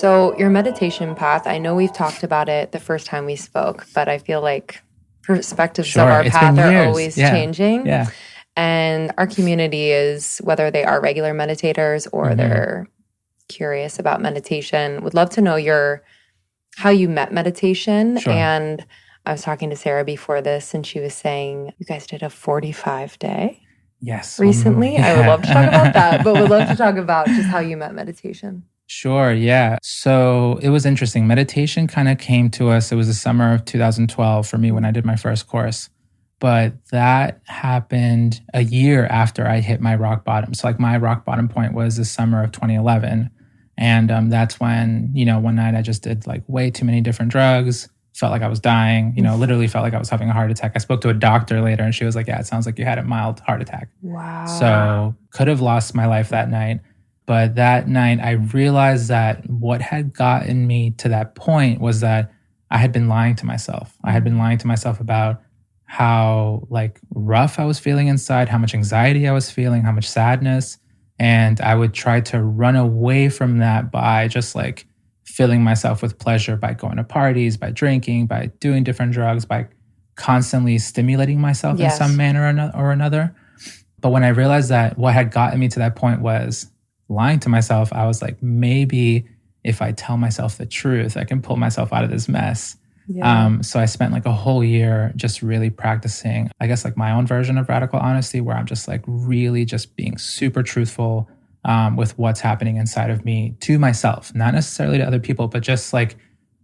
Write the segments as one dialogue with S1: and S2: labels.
S1: So your meditation path, I know we've talked about it the first time we spoke, but I feel like perspectives of our path are always changing.
S2: Yeah.
S1: And our community is, whether they are regular meditators or they're curious about meditation, would love to know how you met meditation.
S2: Sure.
S1: And I was talking to Sarah before this, and she was saying you guys did a 45-day recently.
S2: Yeah.
S1: I would love to talk about that, but would love to talk about just how you met meditation.
S2: Sure, yeah. So it was interesting. Meditation kind of came to us. It was the summer of 2012 for me when I did my first course. But that happened a year after I hit my rock bottom. So like my rock bottom point was the summer of 2011. And that's when, one night I just did like way too many different drugs, felt like I was dying, literally felt like I was having a heart attack. I spoke to a doctor later and she was like, yeah, it sounds like you had a mild heart attack.
S1: Wow.
S2: So could have lost my life that night. But that night I realized that what had gotten me to that point was that I had been lying to myself. I had been lying to myself about how like rough I was feeling inside, how much anxiety I was feeling, how much sadness. And I would try to run away from that by just like filling myself with pleasure by going to parties, by drinking, by doing different drugs, by constantly stimulating myself in some manner or another. But when I realized that what had gotten me to that point was lying to myself, I was like, maybe if I tell myself the truth, I can pull myself out of this mess. Yeah. So I spent like a whole year just really practicing, I guess like my own version of radical honesty, where I'm just like really just being super truthful with what's happening inside of me to myself, not necessarily to other people, but just like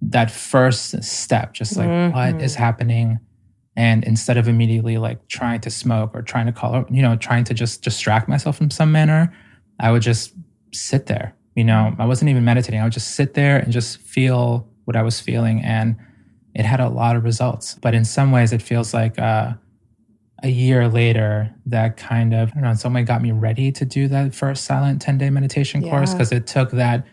S2: that first step, just like what is happening. And instead of immediately like trying to smoke or trying to trying to just distract myself in some manner, I would just sit there. I wasn't even meditating. I would just sit there and just feel what I was feeling. And it had a lot of results. But in some ways, it feels like a year later that kind of, in some way got me ready to do that first silent 10-day meditation course, because it took that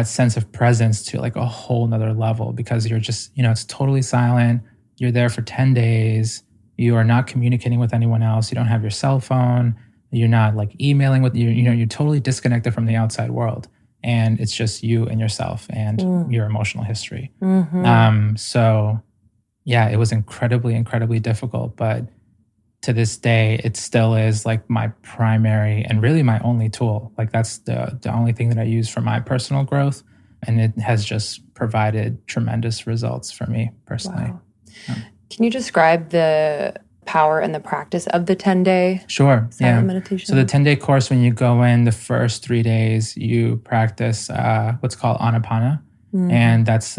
S2: sense of presence to like a whole nother level, because you're just, it's totally silent. You're there for 10 days. You are not communicating with anyone else. You don't have your cell phone. You're not like emailing with you're totally disconnected from the outside world. And it's just you and yourself and your emotional history. So yeah, it was incredibly, incredibly difficult. But to this day, it still is like my primary and really my only tool. Like that's the only thing that I use for my personal growth. And it has just provided tremendous results for me personally.
S1: Wow. Can you describe the power and the practice of the 10-day silent meditation?
S2: So the 10-day course, when you go in, the first 3 days, you practice what's called Anapana. And that's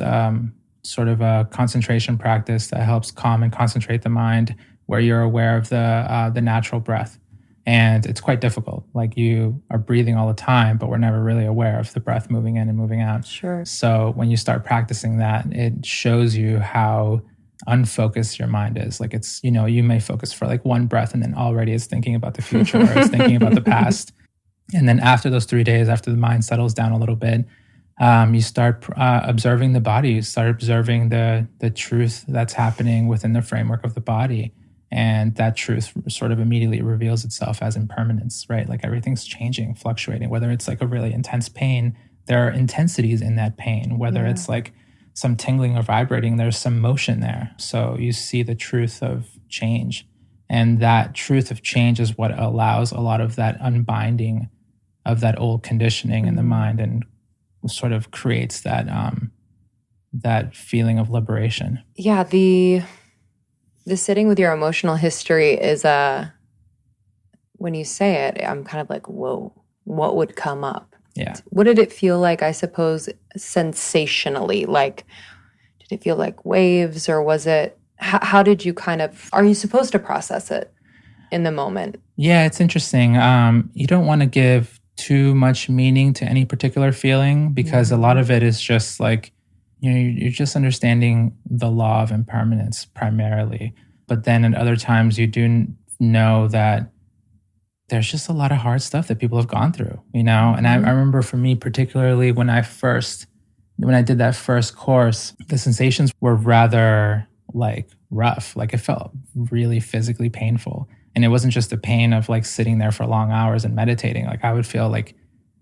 S2: sort of a concentration practice that helps calm and concentrate the mind, where you're aware of the natural breath. And it's quite difficult. Like you are breathing all the time, but we're never really aware of the breath moving in and moving out.
S1: Sure.
S2: So when you start practicing that, it shows you how unfocused your mind is. Like it's, you may focus for like one breath and then already it's thinking about the future or it's thinking about the past. And then after those 3 days, after the mind settles down a little bit, you start observing the body. You start observing the truth that's happening within the framework of the body. And that truth sort of immediately reveals itself as impermanence, right? Like everything's changing, fluctuating, whether it's like a really intense pain, there are intensities in that pain, whether it's like some tingling or vibrating, there's some motion there. So you see the truth of change. And that truth of change is what allows a lot of that unbinding of that old conditioning in the mind and sort of creates that that feeling of liberation.
S1: Yeah, the sitting with your emotional history is when you say it, I'm kind of like, whoa, what would come up?
S2: Yeah.
S1: What did it feel like, I suppose, sensationally? Like, did it feel like waves, or was it, how did you are you supposed to process it in the moment?
S2: Yeah, it's interesting. You don't want to give too much meaning to any particular feeling, because a lot of it is just like, you're just understanding the law of impermanence primarily. But then at other times you do know that there's just a lot of hard stuff that people have gone through, And I remember for me, particularly when I did that first course, the sensations were rather like rough. Like it felt really physically painful. And it wasn't just the pain of like sitting there for long hours and meditating. Like I would feel like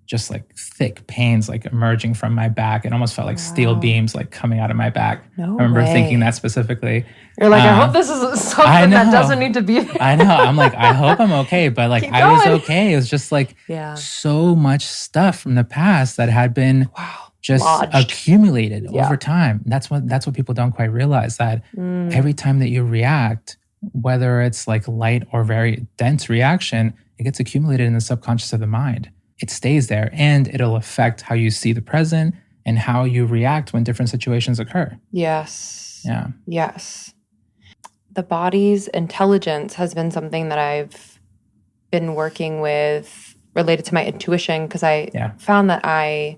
S2: just like thick pains like emerging from my back. It almost felt like steel beams like coming out of my back. I remember thinking that specifically.
S1: You're like, I hope this is something that doesn't need to be there.
S2: I know. I'm like, I hope I'm okay. But like, I was okay. It was just like so much stuff from the past that had been just lodged, accumulated over time. That's what people don't quite realize, that every time that you react, whether it's like light or very dense reaction, it gets accumulated in the subconscious of the mind. It stays there, and it'll affect how you see the present and how you react when different situations occur.
S1: Yes.
S2: Yeah.
S1: Yes. The body's intelligence has been something that I've been working with related to my intuition, because I found that I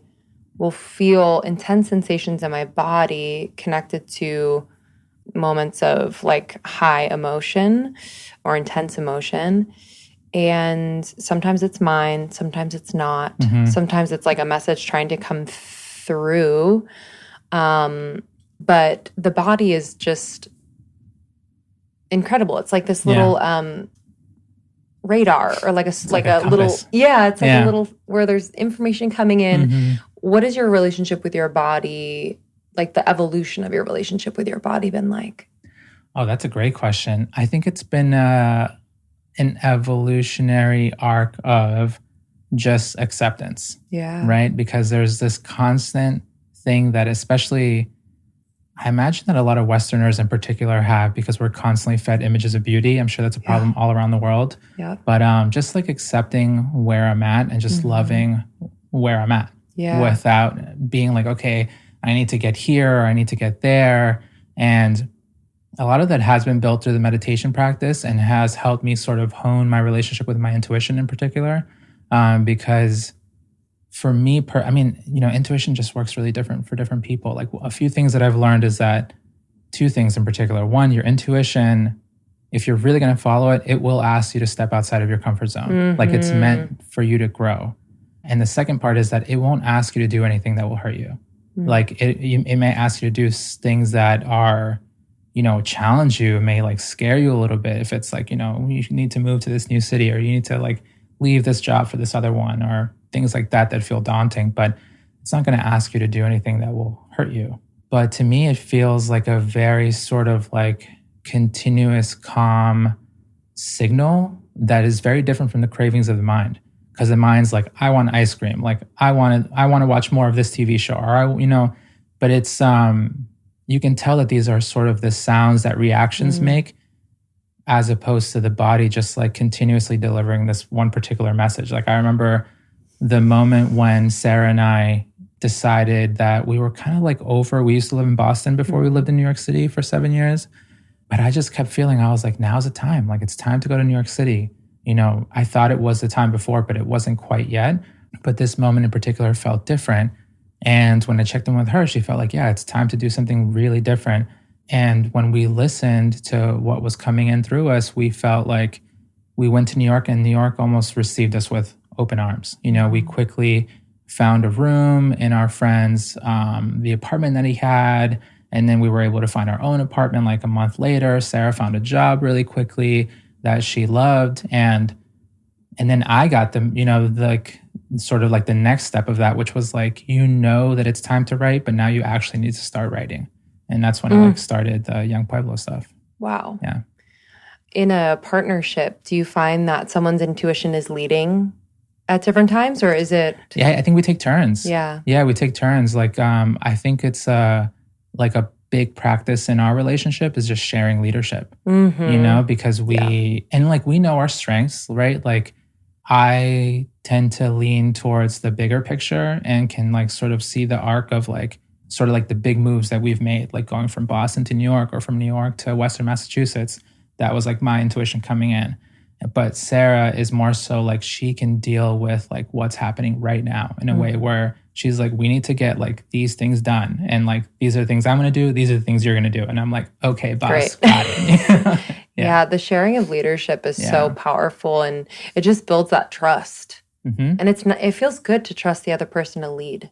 S1: will feel intense sensations in my body connected to moments of like high emotion or intense emotion. And sometimes it's mine, sometimes it's not. Sometimes it's like a message trying to come through. But the body is just incredible. It's like this little radar, or like a little, it's like a little, where there's information coming in. What is your relationship with your body, like the evolution of your relationship with your body been like?
S2: Oh, that's a great question. I think it's been an evolutionary arc of just acceptance. Yeah. Right? Because there's this constant thing that, especially, I imagine that a lot of Westerners in particular have, because we're constantly fed images of beauty. I'm sure that's a problem all around the world. Yeah. But just like accepting where I'm at and just loving where I'm at without being like, okay, I need to get here or I need to get there. And a lot of that has been built through the meditation practice and has helped me sort of hone my relationship with my intuition in particular. Because for me, intuition just works really different for different people. Like, a few things that I've learned is that, two things in particular. One, your intuition, if you're really going to follow it, it will ask you to step outside of your comfort zone. Like, it's meant for you to grow. And the second part is that it won't ask you to do anything that will hurt you. Like, it may ask you to do things that are, challenge you. It may like scare you a little bit. If it's like, you need to move to this new city, or you need to like leave this job for this other one, or things like that feel daunting. But it's not going to ask you to do anything that will hurt you. But to me, it feels like a very sort of like continuous calm signal that is very different from the cravings of the mind. Because the mind's like, I want ice cream. Like, I want to watch more of this TV show, or but it's, you can tell that these are sort of the sounds that reactions make, as opposed to the body just like continuously delivering this one particular message. Like, I remember the moment when Sarah and I decided that we were kind of like we used to live in Boston before we lived in New York City for 7 years. But I just kept feeling, I was like, now's the time. Like, it's time to go to New York City. I thought it was the time before, but it wasn't quite yet. But this moment in particular felt different. And when I checked in with her, she felt like, it's time to do something really different. And when we listened to what was coming in through us, we felt like we went to New York, and New York almost received us with open arms. We quickly found a room in our friend's, the apartment that he had. And then we were able to find our own apartment like a month later. Sarah found a job really quickly that she loved. And then I got sort of like the next step of that, which was like, that it's time to write, but now you actually need to start writing. And that's when I like started the Yung Pueblo stuff.
S1: Wow.
S2: Yeah.
S1: In a partnership, do you find that someone's intuition is leading at different times, or is it?
S2: Yeah, I think we take turns.
S1: Yeah.
S2: Yeah, we take turns. Like, I think it's like a big practice in our relationship is just sharing leadership, because we know our strengths, right? Like, I tend to lean towards the bigger picture and can like sort of see the arc of like sort of like the big moves that we've made, like going from Boston to New York, or from New York to Western Massachusetts. That was like my intuition coming in. But Sarah is more so like, she can deal with like what's happening right now in a way where she's like, we need to get like these things done. And like, these are the things I'm going to do. These are the things you're going to do. And I'm like, okay, boss, got it.
S1: Yeah, the sharing of leadership is so powerful, and it just builds that trust. And it feels good to trust the other person to lead.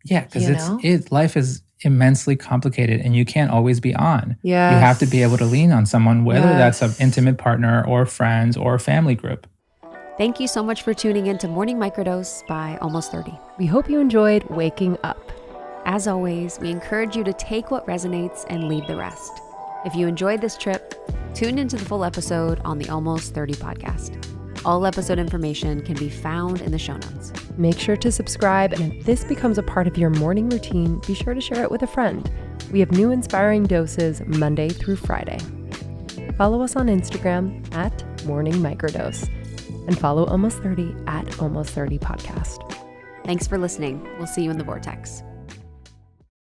S2: Yeah, because life is immensely complicated, and you can't always be on. Yeah, you have to be able to lean on someone, whether that's an intimate partner or friends or a family group.
S3: Thank you so much for tuning in to Morning Microdose by Almost 30.
S4: We hope you enjoyed waking up.
S3: As always, we encourage you to take what resonates and leave the rest. If you enjoyed this trip, tune into the full episode on the Almost 30 podcast. All episode information can be found in the show notes.
S4: Make sure to subscribe, and if this becomes a part of your morning routine, be sure to share it with a friend. We have new inspiring doses Monday through Friday. Follow us on Instagram at Morning Microdose, and follow Almost 30 at Almost 30 Podcast.
S3: Thanks for listening. We'll see you in the vortex.